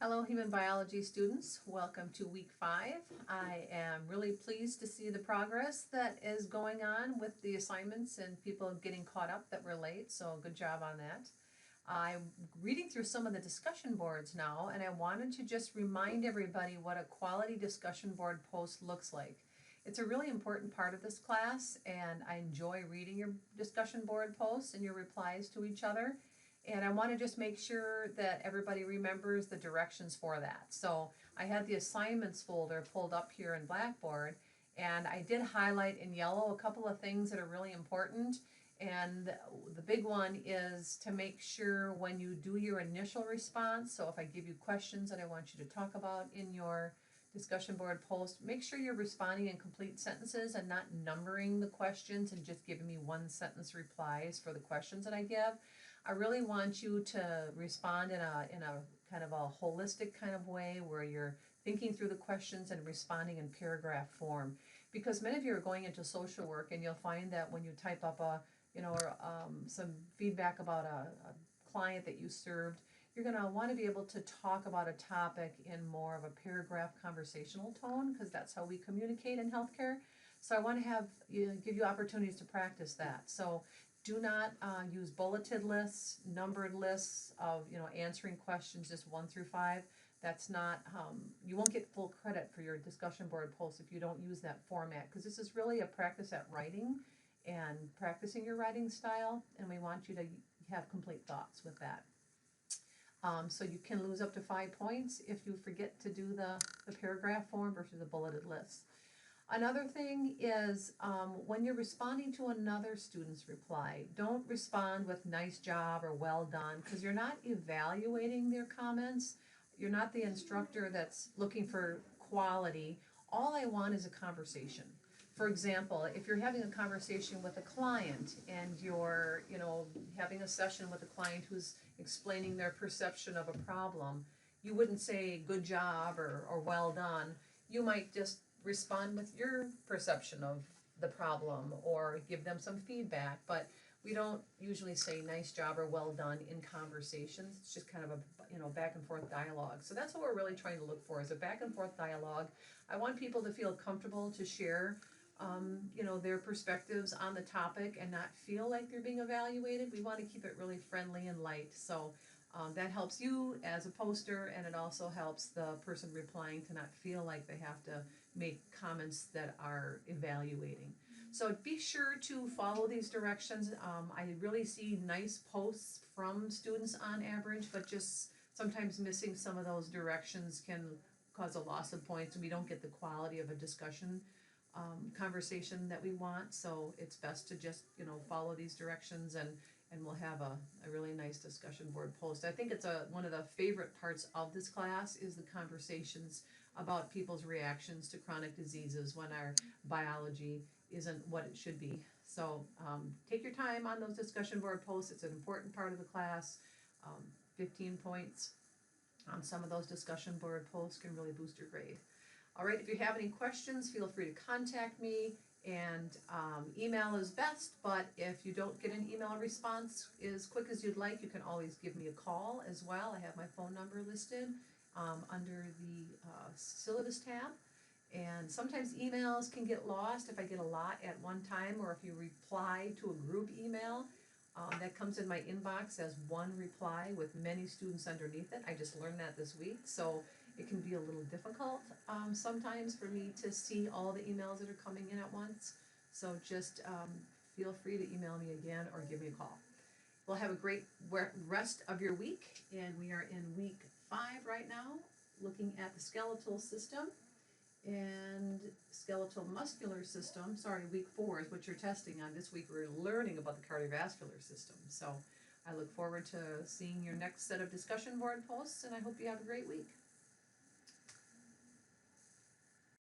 Hello, human biology students. Welcome to week 5. I am really pleased to see the progress that is going on with the assignments and people getting caught up that were late, so good job on that. I'm reading through some of the discussion boards now, and I wanted to just remind everybody what a quality discussion board post looks like. It's a really important part of this class, and I enjoy reading your discussion board posts and your replies to each other. And I want to just make sure that everybody remembers the directions for that. So I had the assignments folder pulled up here in Blackboard, and I did highlight in yellow a couple of things that are really important. And the big one is to make sure when you do your initial response, so if I give you questions that I want you to talk about in your discussion board post, make sure you're responding in complete sentences and not numbering the questions and just giving me one sentence replies for the questions that I give. I really want you to respond in a kind of a holistic kind of way where you're thinking through the questions and responding in paragraph form. Because many of you are going into social work, and you'll find that when you type up some feedback about a client that you served, you're going to want to be able to talk about a topic in more of a paragraph conversational tone, because that's how we communicate in healthcare. So I want to give you opportunities to practice that. So do not use bulleted lists, numbered lists of answering questions just 1 through 5. That's not, you won't get full credit for your discussion board post if you don't use that format, because this is really a practice at writing and practicing your writing style, and we want you to have complete thoughts with that. So you can lose up to 5 points if you forget to do the paragraph form versus the bulleted list. Another thing is when you're responding to another student's reply, don't respond with nice job or well done, because you're not evaluating their comments. You're not the instructor that's looking for quality. All I want is a conversation. For example, if you're having a conversation with a client and you're having a session with a client who's explaining their perception of a problem, you wouldn't say good job or well done. You might just respond with your perception of the problem or give them some feedback, but we don't usually say nice job or well done in conversations. It's just kind of a back and forth dialogue. So that's what we're really trying to look for, is a back and forth dialogue. I want people to feel comfortable to share their perspectives on the topic and not feel like they're being evaluated. We want to keep it really friendly and light. So that helps you as a poster, and it also helps the person replying to not feel like they have to make comments that are evaluating. So be sure to follow these directions. I really see nice posts from students on average, but just sometimes missing some of those directions can cause a loss of points, and we don't get the quality of a discussion conversation that we want. So it's best to just follow these directions, and we'll have a really nice discussion board post. I think it's one of the favorite parts of this class is the conversations about people's reactions to chronic diseases when our biology isn't what it should be. So take your time on those discussion board posts. It's an important part of the class. 15 points on some of those discussion board posts can really boost your grade. All right, if you have any questions, feel free to contact me, and email is best, but if you don't get an email response as quick as you'd like, you can always give me a call as well. I have my phone number listed under the syllabus tab, and sometimes emails can get lost if I get a lot at one time, or if you reply to a group email. That comes in my inbox as one reply with many students underneath it. I just learned that this week, so it can be a little difficult sometimes for me to see all the emails that are coming in at once. So just feel free to email me again or give me a call. We'll have a great rest of your week, and we are in week 5 right now, looking at the skeletal system and skeletal muscular system. Sorry, week 4 is what you're testing on. This week we're learning about the cardiovascular system. So I look forward to seeing your next set of discussion board posts, and I hope you have a great week.